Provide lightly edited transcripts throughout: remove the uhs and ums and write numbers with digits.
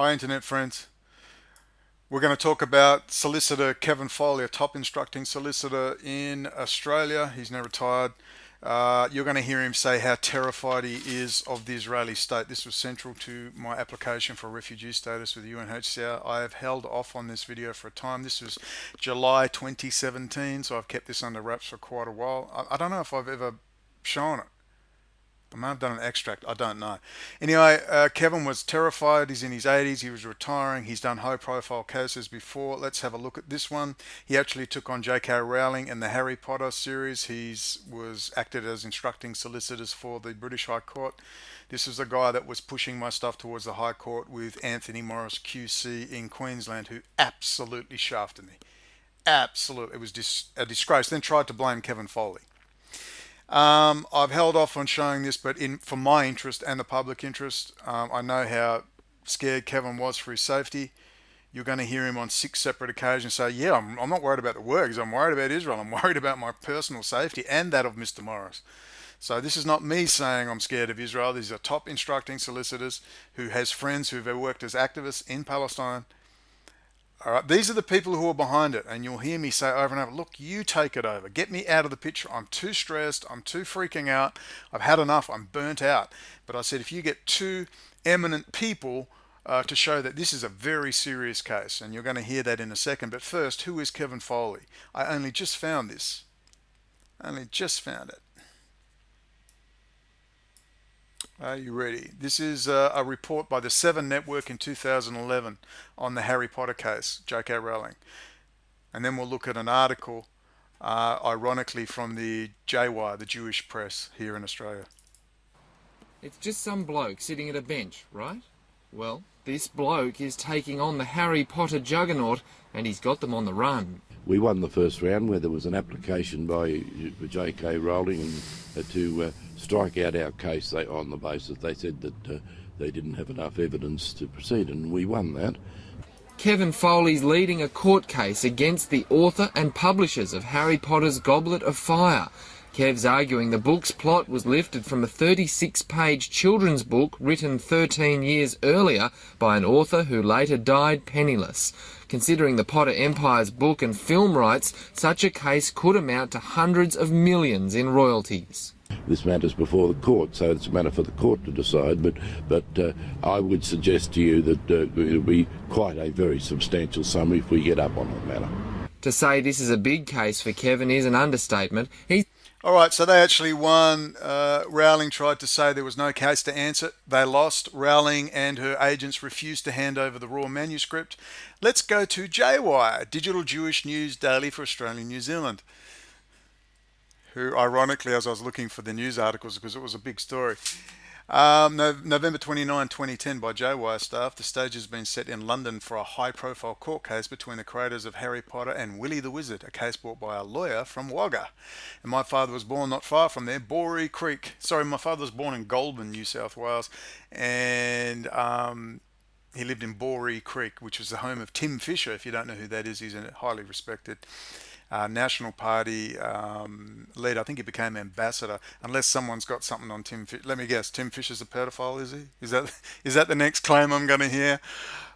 Hi, Internet friends. We're going to talk about solicitor Kevin Foley, a top instructing solicitor in Australia. He's now retired. You're going to hear him say how terrified he is of the Israeli state. This was central to my application for refugee status with UNHCR. I have held off on this video for a time. This was July 2017, so I've kept this under wraps for quite a while. I don't know if I've ever shown it. I might have done an extract. I don't know. Anyway, Kevin was terrified. He's in his 80s. He was retiring. He's done high-profile cases before. Let's have a look at this one. He actually took on J.K. Rowling in the Harry Potter series. He was acted as instructing solicitors for the British High Court. This is the guy that was pushing my stuff towards the High Court with Anthony Morris QC in Queensland, who absolutely shafted me. Absolutely. It was a disgrace. Then tried to blame Kevin Foley. I've held off on showing this, but for my interest and the public interest, I know how scared Kevin was for his safety. You're going to hear him on 6 separate occasions say, yeah, I'm not worried about the works. I'm worried about Israel. I'm worried about my personal safety and that of Mr. Morris. So this is not me saying I'm scared of Israel. These are top instructing solicitors who has friends who've worked as activists in Palestine. All right, these are the people who are behind it, and you'll hear me say over and over, look, you take it over. Get me out of the picture. I'm too stressed. I'm too freaking out. I've had enough. I'm burnt out. But I said, if you get 2 eminent people to show that this is a very serious case, and you're going to hear that in a second. But first, who is Kevin Foley? I only just found this. Only just found it. Are you ready? This is a report by the 7 Network in 2011 on the Harry Potter case, J.K. Rowling. And then we'll look at an article, ironically, from the JY, the Jewish press here in Australia. It's just some bloke sitting at a bench, right? Well, this bloke is taking on the Harry Potter juggernaut, and he's got them on the run. We won the first round where there was an application by J.K. Rowling to strike out our case on the basis they said that they didn't have enough evidence to proceed, and we won that. Kevin Foley's leading a court case against the author and publishers of Harry Potter's Goblet of Fire. Kev's arguing the book's plot was lifted from a 36-page children's book written 13 years earlier by an author who later died penniless. Considering the Potter Empire's book and film rights, such a case could amount to hundreds of millions in royalties. This matter's before the court, so it's a matter for the court to decide, but I would suggest to you that it'll be quite a very substantial sum if we get up on the matter. To say this is a big case for Kevin is an understatement. All right, so they actually won. Rowling tried to say there was no case to answer. They lost. Rowling and her agents refused to hand over the raw manuscript. Let's go to JY, Digital Jewish News Daily for Australia and New Zealand, who, ironically, as I was looking for the news articles, because it was a big story, November 29, 2010, by JY staff, the stage has been set in London for a high-profile court case between the creators of Harry Potter and Willie the Wizard, a case brought by a lawyer from Wagga. And my father was born not far from there, Boree Creek. Sorry, my father was born in Goulburn, New South Wales, and he lived in Boree Creek, which was the home of Tim Fisher. If you don't know who that is, he's a highly respected National Party leader. I think he became ambassador, unless someone's got something on Tim Fisher. Let me guess, Tim Fisher's a pedophile, is he? Is that the next claim I'm going to hear?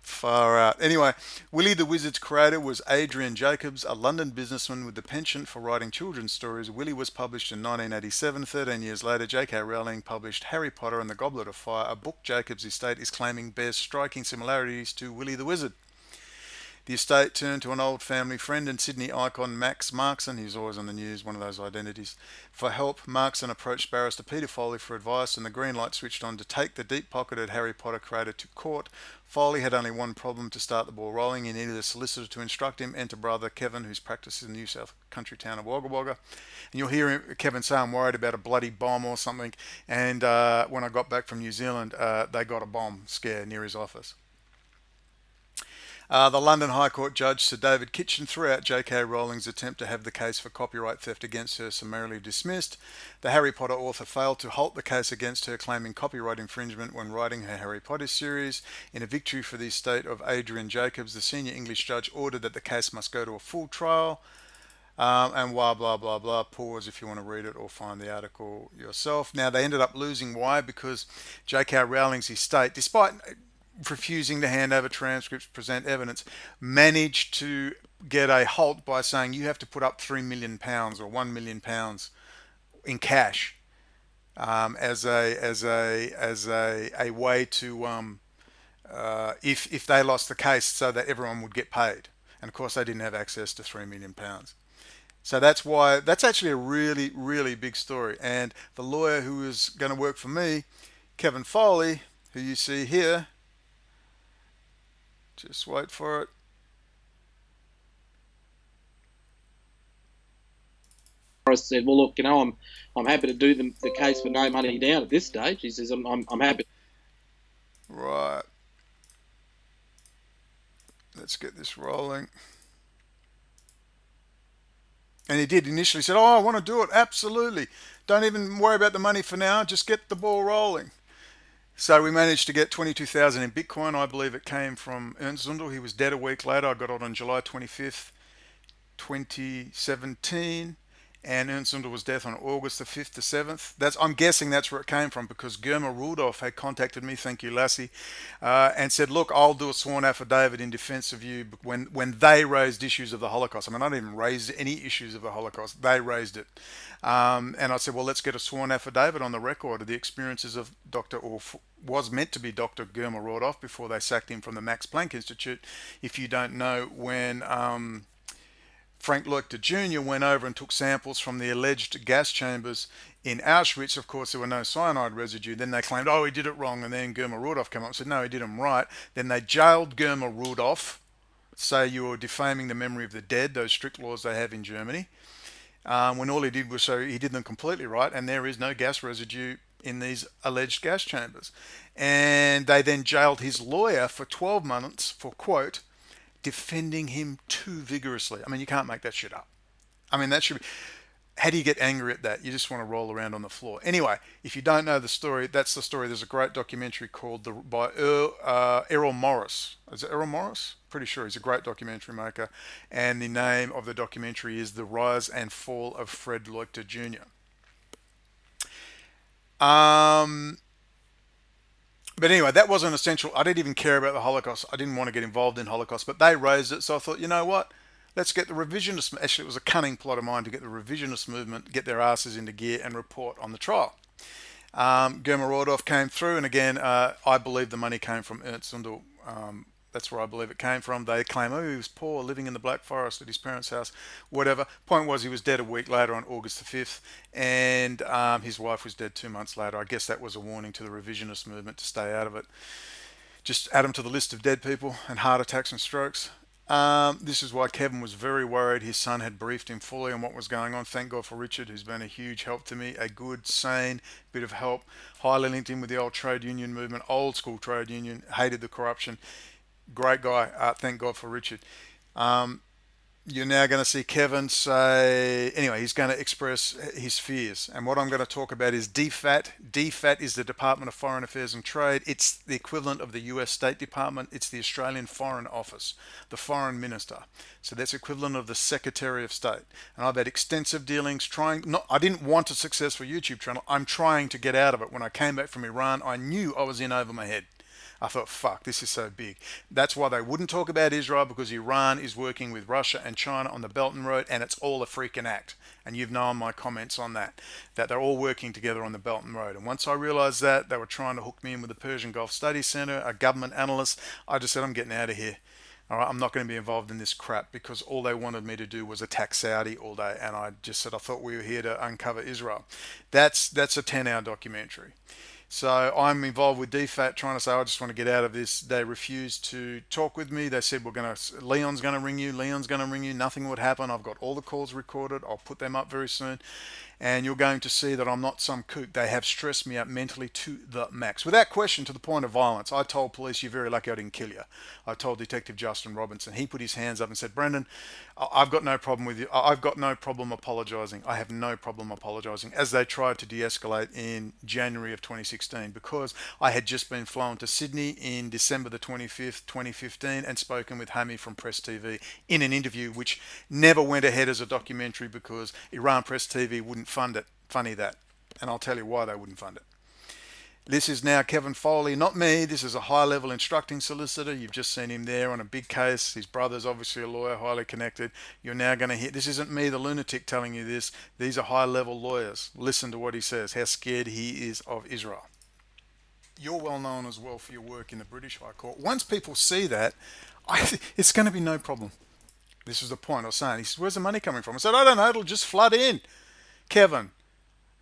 Far out. Anyway, Willie the Wizard's creator was Adrian Jacobs, a London businessman with a penchant for writing children's stories. Willie was published in 1987. 13 years later, J.K. Rowling published Harry Potter and the Goblet of Fire, a book Jacobs' estate is claiming bears striking similarities to Willie the Wizard. The estate turned to an old family friend and Sydney icon Max Markson, he's always on the news, one of those identities, for help. Markson approached barrister Peter Foley for advice, and the green light switched on to take the deep-pocketed Harry Potter creator to court. Foley had only one problem to start the ball rolling. He needed a solicitor to instruct him, enter brother Kevin, who's practices in the New South country town of Wagga Wagga. And you'll hear Kevin say, I'm worried about a bloody bomb or something. And when I got back from New Zealand, they got a bomb scare near his office. The London High Court Judge Sir David Kitchen threw out J.K. Rowling's attempt to have the case for copyright theft against her summarily dismissed. The Harry Potter author failed to halt the case against her, claiming copyright infringement when writing her Harry Potter series. In a victory for the estate of Adrian Jacobs, the senior English judge ordered that the case must go to a full trial. And blah, blah, blah, blah. Pause if you want to read it or find the article yourself. Now, they ended up losing. Why? Because J.K. Rowling's estate, despite refusing to hand over transcripts, present evidence, managed to get a halt by saying you have to put up £3 million or £1 million in cash, as a way to, if they lost the case, so that everyone would get paid. And of course, they didn't have access to £3 million. So that's why that's actually a really, really big story. And the lawyer who is going to work for me, Kevin Foley, who you see here, just wait for it. Morris said, "Well, look, I'm happy to do the case for no money down at this stage." He says, "I'm happy." Right. Let's get this rolling. And he did initially said, "Oh, I want to do it. Absolutely. Don't even worry about the money for now. Just get the ball rolling." So we managed to get 22,000 in Bitcoin. I believe it came from Ernst Zundel. He was dead a week later. I got it on July 25th, 2017. And Ernst Zundel was dead on August the 5th to 7th. I'm guessing that's where it came from, because Germa Rudolph had contacted me, thank you Lassie, and said, look, I'll do a sworn affidavit in defense of you when they raised issues of the Holocaust. I mean, I didn't even raise any issues of the Holocaust. They raised it. And I said, well, let's get a sworn affidavit on the record of the experiences of was meant to be Dr. Germa Rudolph before they sacked him from the Max Planck Institute. If you don't know, when Frank Leuchter Jr. went over and took samples from the alleged gas chambers in Auschwitz. Of course, there were no cyanide residue. Then they claimed, oh, he did it wrong. And then Germa Rudolph came up and said, no, he did them right. Then they jailed Germa Rudolph, say you were defaming the memory of the dead, those strict laws they have in Germany, when all he did was show he did them completely right, and there is no gas residue in these alleged gas chambers. And they then jailed his lawyer for 12 months for, quote, defending him too vigorously. I mean, you can't make that shit up. I mean, that should be. How do you get angry at that? You just want to roll around on the floor. Anyway, if you don't know the story, that's the story. There's a great documentary called by Errol Morris. Is it Errol Morris? Pretty sure he's a great documentary maker. And the name of the documentary is The Rise and Fall of Fred Leuchter Jr. But anyway, that wasn't essential. I didn't even care about the Holocaust. I didn't want to get involved in Holocaust, but they raised it. So I thought, you know what? Let's get the revisionist. Actually, it was a cunning plot of mine to get the revisionist movement, get their asses into gear, and report on the trial. Germa Rudolph came through, and again, I believe the money came from Ernst Zundel. That's where I believe it came from. They claim, oh, he was poor, living in the Black Forest at his parents' house, whatever. Point was, he was dead a week later on August the 5th, and his wife was dead 2 months later. I guess that was a warning to the revisionist movement to stay out of it. Just add them to the list of dead people and heart attacks and strokes. This is why Kevin was very worried. His son had briefed him fully on what was going on. Thank God for Richard, who's been a huge help to me, a good, sane bit of help. Highly linked in with the old trade union movement, old school trade union, hated the corruption. Great guy. Thank God for Richard. You're now going to see Kevin say, anyway, he's going to express his fears. And what I'm going to talk about is DFAT. DFAT is the Department of Foreign Affairs and Trade. It's the equivalent of the US State Department. It's the Australian Foreign Office, the Foreign Minister. So that's equivalent of the Secretary of State. And I've had extensive dealings I didn't want a successful YouTube channel. I'm trying to get out of it. When I came back from Iran, I knew I was in over my head. I thought, fuck, this is so big. That's why they wouldn't talk about Israel, because Iran is working with Russia and China on the Belt and Road, and it's all a freaking act. And you've known my comments on that they're all working together on the Belt and Road. And once I realized that, they were trying to hook me in with the Persian Gulf Studies Center, a government analyst, I just said, I'm getting out of here. All right, I'm not going to be involved in this crap, because all they wanted me to do was attack Saudi all day. And I just said, I thought we were here to uncover Israel. That's a 10-hour documentary. So I'm involved with DFAT, trying to say, I just want to get out of this. They refused to talk with me. They said, Leon's going to ring you. Leon's going to ring you. Nothing would happen. I've got all the calls recorded. I'll put them up very soon. And you're going to see that I'm not some kook. They have stressed me out mentally to the max. Without question, to the point of violence. I told police, you're very lucky I didn't kill you. I told Detective Justin Robinson. He put his hands up and said, Brendan, I've got no problem with you. I've got no problem apologising. I have no problem apologising, as they tried to de-escalate in January of 2016, because I had just been flown to Sydney in December the 25th, 2015, and spoken with Hami from Press TV in an interview which never went ahead as a documentary because Iran Press TV wouldn't fund it. Funny that. And I'll tell you why they wouldn't fund it. This is now Kevin Foley, not me. This is a high-level instructing solicitor. You've just seen him there on a big case. His brother's obviously a lawyer, highly connected. You're now going to hear, this isn't me, the lunatic, telling you this. These are high-level lawyers. Listen to what he says, how scared he is of Israel. You're well known as well for your work in the British High Court. Once people see that, it's going to be no problem. This is the point I was saying. He said, where's the money coming from? I said, I don't know, it'll just flood in. Kevin,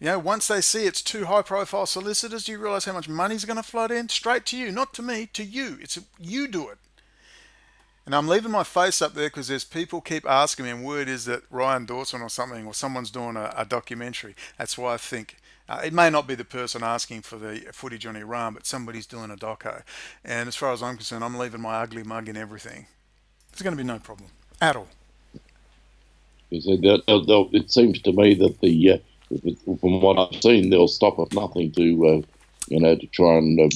once they see it's two high-profile solicitors, do you realise how much money's going to flood in? Straight to you, not to me, to you. You do it. And I'm leaving my face up there because there's people keep asking me, and word is that Ryan Dawson or something, or someone's doing a documentary. That's why I think it may not be the person asking for the footage on Iran, but somebody's doing a doco. And as far as I'm concerned, I'm leaving my ugly mug and everything. There's going to be no problem at all. It seems to me that from what I've seen, they'll stop at nothing to try and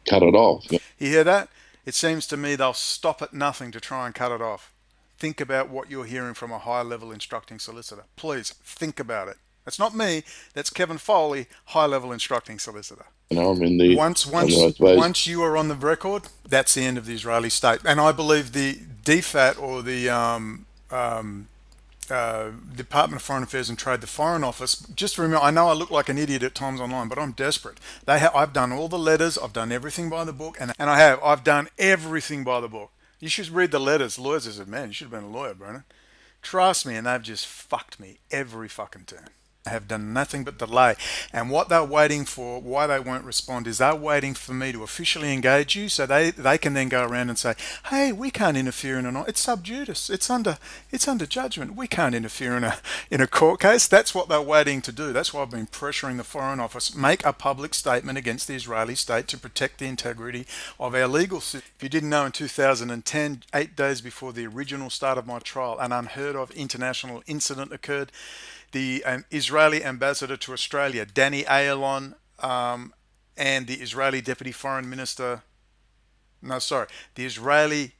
cut it off. You hear that? It seems to me they'll stop at nothing to try and cut it off. Think about what you're hearing from a high-level instructing solicitor. Please, think about it. That's not me. That's Kevin Foley, high-level instructing solicitor. Once you are on the record, that's the end of the Israeli state. And I believe the DFAT, or the Department of Foreign Affairs and Trade, the Foreign Office, just remember, I know I look like an idiot at times online, but I'm desperate. I've done all the letters, I've done everything by the book, and I've done everything by the book. You should read the letters. Lawyers said, man, you should have been a lawyer, Brennan. Trust me, and they've just fucked me every fucking turn. Have done nothing but delay, and what they're waiting for, why they won't respond, is they're waiting for me to officially engage you, so they can then go around and say, hey, we can't interfere in it's sub judice, it's under judgment, we can't interfere in a court case. That's what they're waiting to do. That's why I've been pressuring the Foreign Office, make a public statement against the Israeli state to protect the integrity of our legal system. If you didn't know, in 2010, 8 days before the original start of my trial, an unheard of international incident occurred. The Israeli ambassador to Australia, Danny Ayalon, and the Israeli deputy foreign minister, the Israeli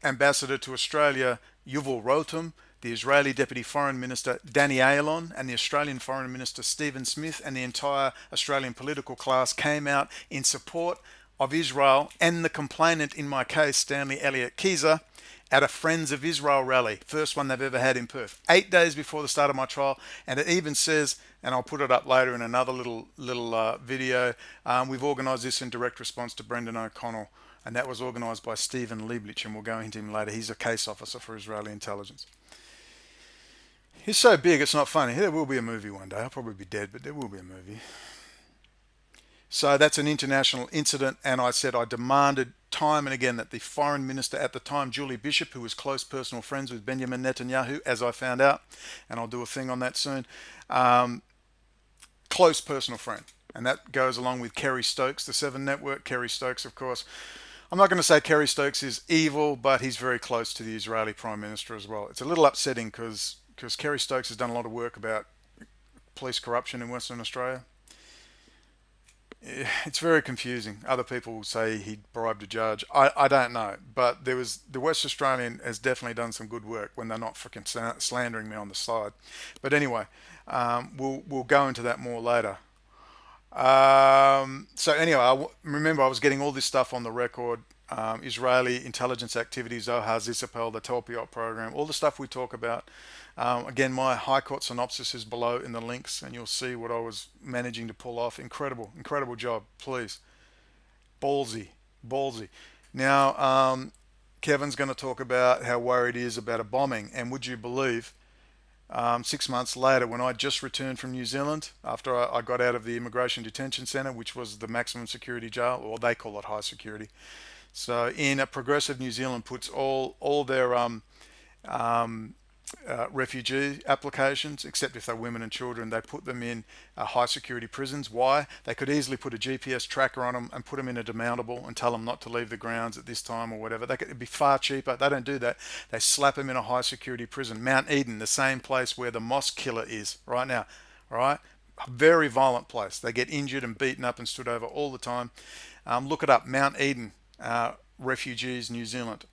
ambassador to Australia, Yuval Rotem, the Israeli deputy foreign minister, Danny Ayalon, and the Australian foreign minister, Stephen Smith, and the entire Australian political class came out in support of Israel and the complainant in my case, Stanley Elliott Keyser, at a Friends of Israel rally, first one they've ever had in Perth, 8 days before the start of my trial. And it even says, and I'll put it up later in another little video, we've organised this in direct response to Brendan O'Connell, and that was organised by Stephen Lieblich, and we'll go into him later. He's a case officer for Israeli intelligence. He's so big, it's not funny. There will be a movie one day. I'll probably be dead, but there will be a movie. So that's an international incident, and I said I demanded time and again that the foreign minister at the time, Julie Bishop, who was close personal friends with Benjamin Netanyahu, as I found out, and I'll do a thing on that soon, close personal friend. And that goes along with Kerry Stokes, the Seven Network. Kerry Stokes, of course. I'm not going to say Kerry Stokes is evil, but he's very close to the Israeli Prime Minister as well. It's a little upsetting because Kerry Stokes has done a lot of work about police corruption in Western Australia. It's very confusing. Other people say he bribed a judge. I don't know, but the West Australian has definitely done some good work when they're not freaking slandering me on the side. But anyway, we'll go into that more later. So anyway, remember I was getting all this stuff on the record. Israeli intelligence activities, Zohar Zisapel, the Telpiot program, all the stuff we talk about. Again, my High Court synopsis is below in the links, and you'll see what I was managing to pull off. Incredible job, please. Ballsy. Now, Kevin's going to talk about how worried he is about a bombing, and would you believe, 6 months later, when I just returned from New Zealand, after I got out of the Immigration Detention Centre, which was the maximum security jail, or they call it high security. So in a progressive New Zealand puts all their refugee applications, except if they're women and children, they put them in high security prisons. Why? They could easily put a GPS tracker on them and put them in a demountable and tell them not to leave the grounds at this time or whatever. It'd be far cheaper. They don't do that. They slap them in a high security prison. Mount Eden, the same place where the mosque killer is right now. All right? A very violent place. They get injured and beaten up and stood over all the time. Look it up, Mount Eden, refugees, New Zealand.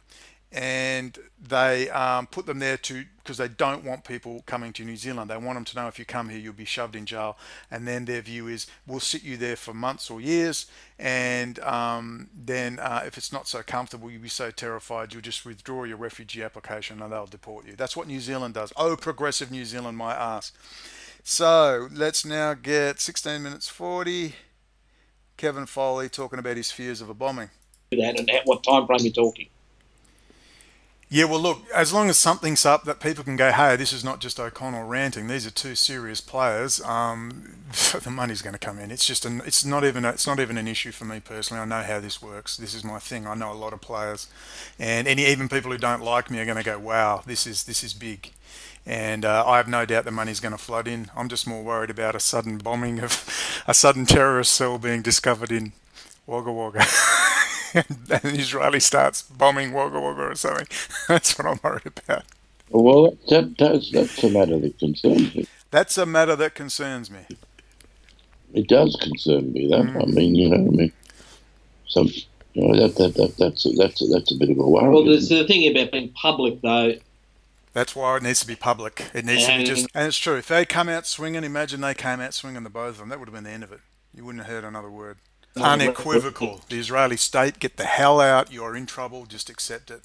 and they put them there to because they don't want people coming to New Zealand. They want them to know if you come here, you'll be shoved in jail. And then their view is we'll sit you there for months or years, and then if it's not so comfortable, you'll be so terrified, you'll just withdraw your refugee application and they'll deport you. That's what New Zealand does. Oh, progressive New Zealand, my ass. So let's now get 16 minutes 40. Kevin Foley talking about his fears of a bombing. That and at what time frame you're talking. Yeah, well, look, as long as something's up that people can go, hey, this is not just O'Connell ranting. These are two serious players. The money's going to come in. It's not even an issue for me personally. I know how this works. This is my thing. I know a lot of players, and even people who don't like me are going to go, wow, this is big. And I have no doubt the money's going to flood in. I'm just more worried about a sudden bombing of a sudden terrorist cell being discovered in Wagga Wagga. And Israeli starts bombing Wagga Wagga or something. That's what I'm worried about. Well, that's a matter that concerns me. That's a matter that concerns me. It does concern me. That I mean, some, that's a bit of a worry. Well, there's the thing about being public, though. That's why it needs to be public. It needs to be just, and it's true. If they come out swinging, imagine they came out swinging the both of them. That would have been the end of it. You wouldn't have heard another word. Unequivocal. The Israeli state, get the hell out. You're in trouble. Just accept it.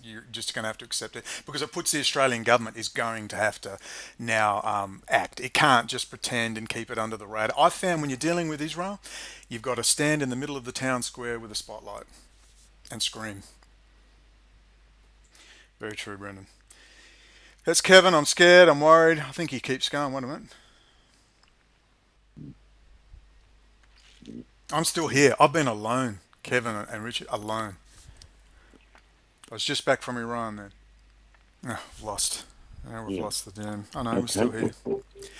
You're just going to have to accept it because it puts the Australian government is going to have to now act. It can't just pretend and keep it under the radar. I found when you're dealing with Israel, you've got to stand in the middle of the town square with a spotlight and scream. Very true, Brendan. That's Kevin. I'm scared. I'm worried. I think he keeps going. Wait a minute. I'm still here. I've been alone, Kevin and Richard, alone. I was just back from Iran then. Oh, I've lost. We've lost the damn. I know, we're still here.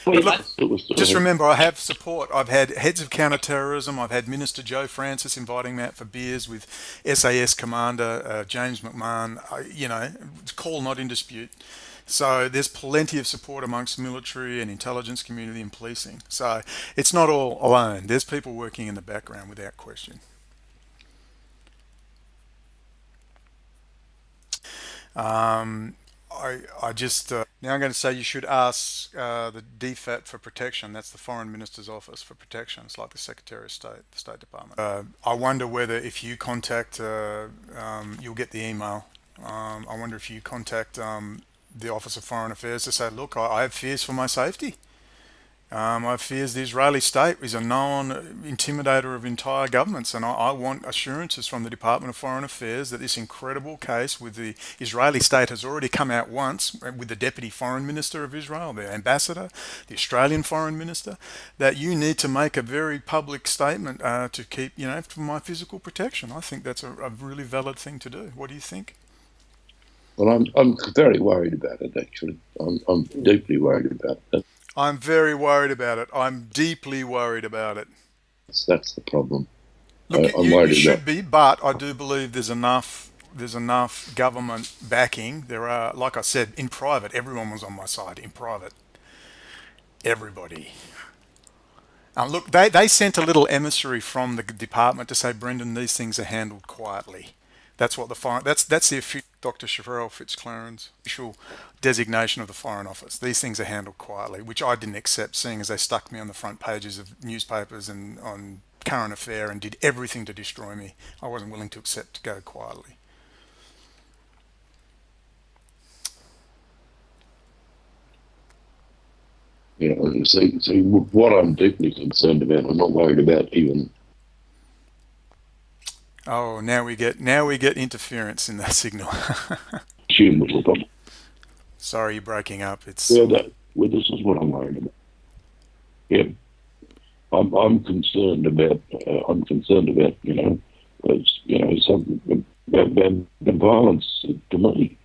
But look, just remember, I have support. I've had heads of counter-terrorism. I've had Minister Joe Francis inviting me out for beers with SAS Commander James McMahon. Call not in dispute. So there's plenty of support amongst military and intelligence community and policing. So it's not all alone. There's people working in the background without question. I just now I'm going to say you should ask the DFAT for protection. That's the Foreign Minister's Office for protection. It's like the Secretary of State, the State Department. I wonder whether if you contact, you'll get the email. I wonder if you contact the Office of Foreign Affairs to say, look, I have fears for my safety. I have fears the Israeli state is a known intimidator of entire governments, and I want assurances from the Department of Foreign Affairs that this incredible case with the Israeli state has already come out once with the Deputy Foreign Minister of Israel, the Ambassador, the Australian Foreign Minister, that you need to make a very public statement to keep, for my physical protection. I think that's a really valid thing to do. What do you think? Well, I'm very worried about it, actually. I'm deeply worried about that. I'm very worried about it. I'm deeply worried about it. That's the problem. Look, you should be, but I do believe there's enough government backing. There are, like I said, in private, everyone was on my side. In private, everybody. Look, they sent a little emissary from the department to say, Brendan, these things are handled quietly. That's what that's the Dr. Cheryl Fitzclarence official designation of the Foreign Office. These things are handled quietly, which I didn't accept, seeing as they stuck me on the front pages of newspapers and on Current Affair and did everything to destroy me. I wasn't willing to accept to go quietly. See, what I'm deeply concerned about, I'm not worried about even. Oh, now we get interference in that signal. Sorry, you're breaking up. It's this is what I'm worried about. Yeah, I'm concerned about. Some about violence to me.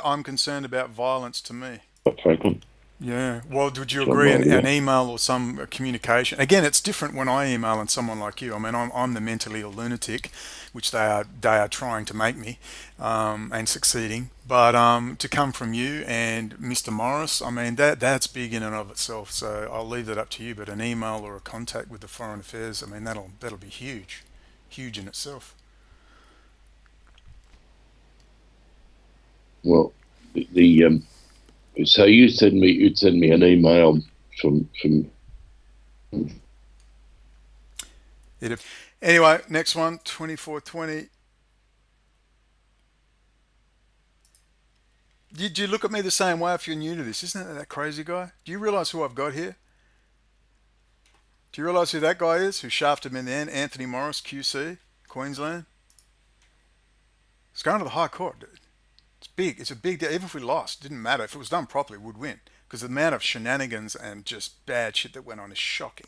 I'm concerned about violence to me. Frankly. Yeah. Well, would you agree an email or some communication? Again, it's different when I email and someone like you. I mean, I'm the mentally ill lunatic, which they are trying to make me, and succeeding. But to come from you and Mr. Morris, I mean, that's big in and of itself. So I'll leave that up to you. But an email or a contact with the Foreign Affairs, I mean, that'll be huge in itself. Well, the so you'd send me an email from Anyway, next one, 2420. Did you look at me the same way if you're new to this? Isn't that crazy guy? Do you realise who I've got here? Do you realise who that guy is who shafted me in the end? Anthony Morris, QC, Queensland. It's going to the High Court, dude. It's big. It's a big deal. Even if we lost, it didn't matter. If it was done properly, we'd win. Because the amount of shenanigans and just bad shit that went on is shocking.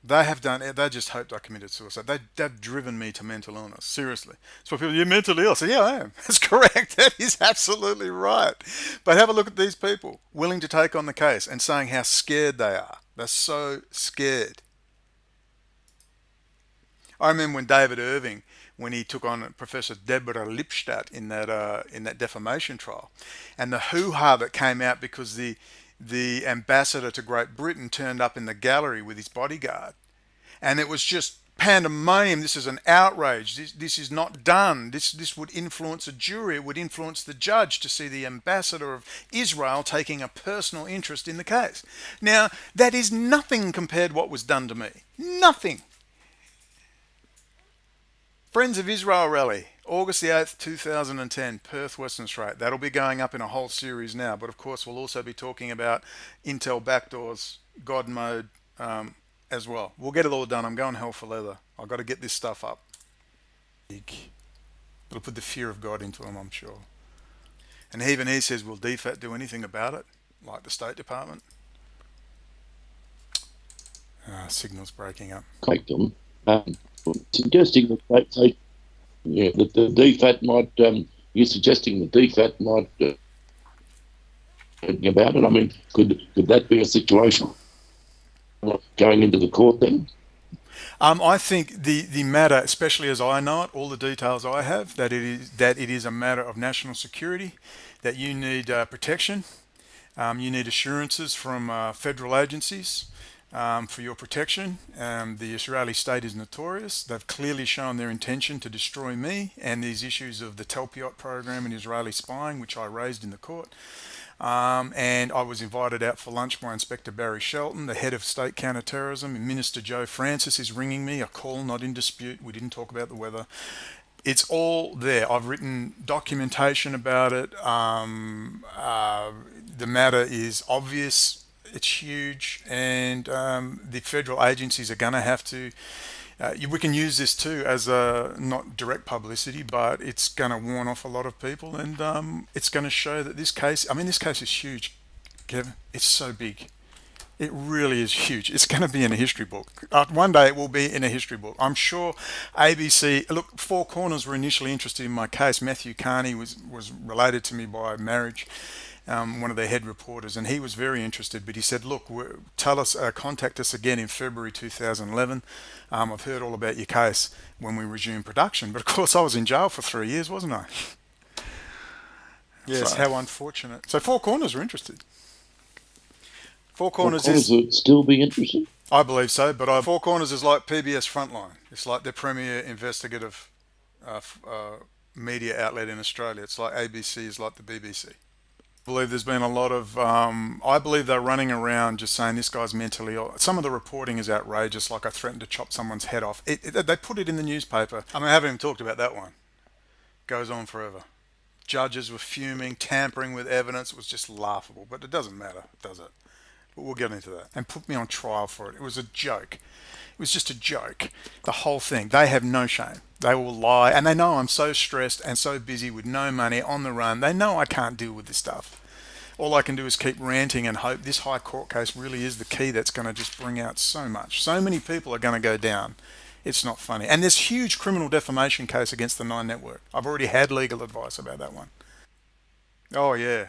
They have done. They just hoped I committed suicide. They've driven me to mental illness. Seriously. So people, you're mentally ill. I say, yeah, I am. That's correct. That is absolutely right. But have a look at these people willing to take on the case and saying how scared they are. They're so scared. I remember when David Irving, when he took on Professor Deborah Lipstadt in that defamation trial, and the hoo-ha that came out because the ambassador to Great Britain turned up in the gallery with his bodyguard, and it was just pandemonium. This is an outrage. This is not done. This would influence a jury. It would influence the judge to see the ambassador of Israel taking a personal interest in the case. Now, that is nothing compared to what was done to me. Nothing. Friends of Israel rally, August the 8th, 2010, Perth, Western Australia. That'll be going up in a whole series now, but of course we'll also be talking about Intel backdoors, God mode as well. We'll get it all done. I'm going hell for leather. I've got to get this stuff up. It'll put the fear of God into them, I'm sure. And even he says, will DFAT do anything about it? Like the State Department? Signal's breaking up. Take them, suggesting that that the DFAT might. You're suggesting the DFAT might thinking about it. I mean, could that be a situation going into the court then? I think the matter, especially as I know it, all the details I have, that it is a matter of national security, that you need protection, you need assurances from federal agencies for your protection. The Israeli state is notorious. They've clearly shown their intention to destroy me and these issues of the Talpiot program and Israeli spying, which I raised in the court. And I was invited out for lunch by Inspector Barry Shelton, the head of state counterterrorism, and Minister Joe Francis is ringing me, a call not in dispute. We didn't talk about the weather. It's all there. I've written documentation about it. The matter is obvious. It's huge, and the federal agencies are going to have to. We can use this too as a not direct publicity, but it's going to warn off a lot of people, and it's going to show that this case. I mean, this case is huge, Kevin. It's so big. It really is huge. It's going to be in a history book. One day it will be in a history book. I'm sure ABC. Look, Four Corners were initially interested in my case. Matthew Carney was related to me by marriage. One of their head reporters, and he was very interested, but he said, look, contact us again in February 2011. I've heard all about your case when we resume production. But of course I was in jail for 3 years, wasn't I? Yes, so, how unfortunate. So Four Corners are interested. Four Corners would still be interested? I believe so, but Four Corners is like PBS Frontline. It's like the premier investigative media outlet in Australia. It's like ABC is like the BBC. I believe there's been a lot of, I believe they're running around just saying this guy's mentally ill. Some of the reporting is outrageous, like I threatened to chop someone's head off. They put it in the newspaper. I mean, I haven't even talked about that one. Goes on forever. Judges were fuming, tampering with evidence. It was just laughable, but it doesn't matter, does it? But we'll get into that. And put me on trial for it. It was a joke. It was just a joke. The whole thing. They have no shame. They will lie, and they know I'm so stressed and so busy with no money on the run. They know I can't deal with this stuff. All I can do is keep ranting and hope this high court case really is the key that's going to just bring out so much. So many people are going to go down. It's not funny. And there's huge criminal defamation case against the Nine Network. I've already had legal advice about that one. Oh, yeah.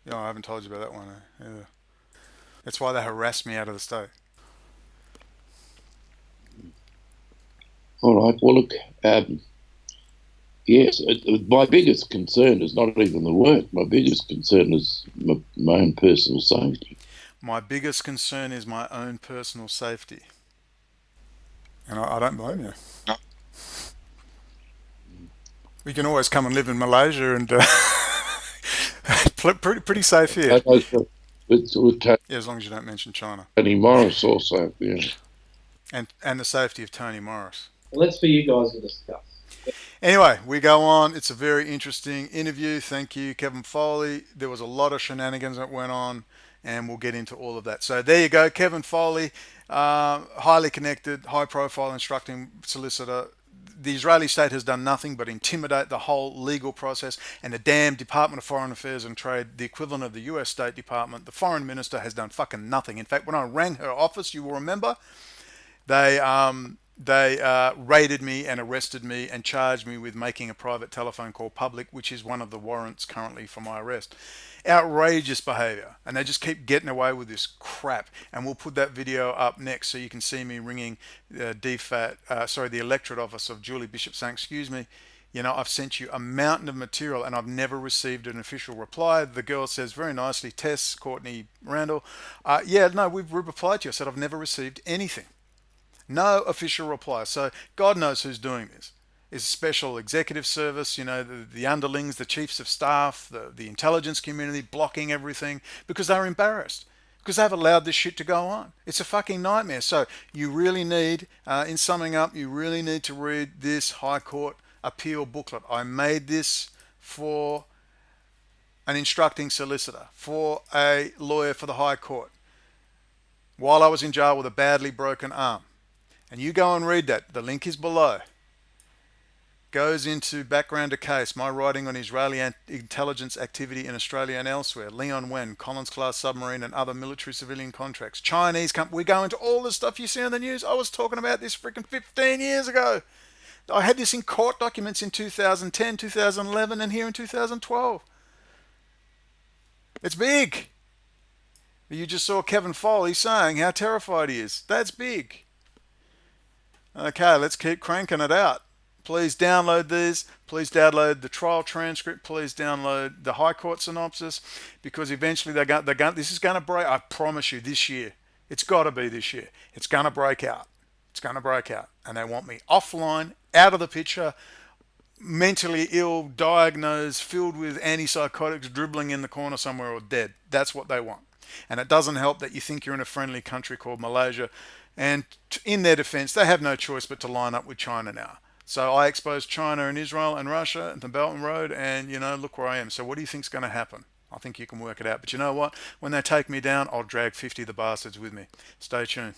No, I haven't told you about that one. Yeah. That's why they harassed me out of the state. All right. Well, look, yes, my biggest concern is not even the work. My biggest concern is my own personal safety. My biggest concern is my own personal safety. And I don't blame you. We can always come and live in Malaysia and pretty safe here. With Yeah, as long as you don't mention China Tony Morris also, yeah. and the safety of Tony Morris. Well, that's for you guys to discuss. Anyway, we go on. It's a very interesting interview. Thank you, Kevin Foley. There was a lot of shenanigans that went on, and we'll get into all of that. So there you go, Kevin Foley, highly connected, high-profile instructing solicitor. The Israeli state has done nothing but intimidate the whole legal process, and the damn Department of Foreign Affairs and Trade, the equivalent of the US State Department, the foreign minister has done fucking nothing. In fact, when I rang her office, you will remember, they raided me and arrested me and charged me with making a private telephone call public, which is one of the warrants currently for my arrest. Outrageous behaviour, and they just keep getting away with this crap. And we'll put that video up next so you can see me ringing the electorate office of Julie Bishop saying, "Excuse me, you know, I've sent you a mountain of material and I've never received an official reply." The girl says very nicely, Tess, Courtney Randall, yeah, no, we've replied to you. I said, I've never received anything. No official reply. So God knows who's doing this. Is special executive service, you know, the underlings, the chiefs of staff, the intelligence community blocking everything because they're embarrassed, because they've allowed this shit to go on. It's a fucking nightmare. So you really need, in summing up, you really need to read this High Court appeal booklet. I made this for an instructing solicitor, for a lawyer for the High Court, while I was in jail with a badly broken arm. And you go and read that. The link is below. Goes into background of case, my writing on Israeli intelligence activity in Australia and elsewhere, Leon Wen, Collins-class submarine and other military civilian contracts, Chinese company. We go into all the stuff you see on the news. I was talking about this freaking 15 years ago. I had this in court documents in 2010, 2011, and here in 2012. It's big. You just saw Kevin Foley saying how terrified he is. That's big. Okay, let's keep cranking it out. Please download these. Please download the trial transcript. Please download the High Court synopsis, because eventually this is going to break. I promise you, this year. It's got to be this year. It's going to break out. It's going to break out. And they want me offline, out of the picture, mentally ill, diagnosed, filled with antipsychotics, dribbling in the corner somewhere or dead. That's what they want. And it doesn't help that you think you're in a friendly country called Malaysia. And in their defense, they have no choice but to line up with China now. So I exposed China and Israel and Russia and the Belt and Road, and, you know, look where I am. So what do you think's going to happen? I think you can work it out. But you know what? When they take me down, I'll drag 50 of the bastards with me. Stay tuned.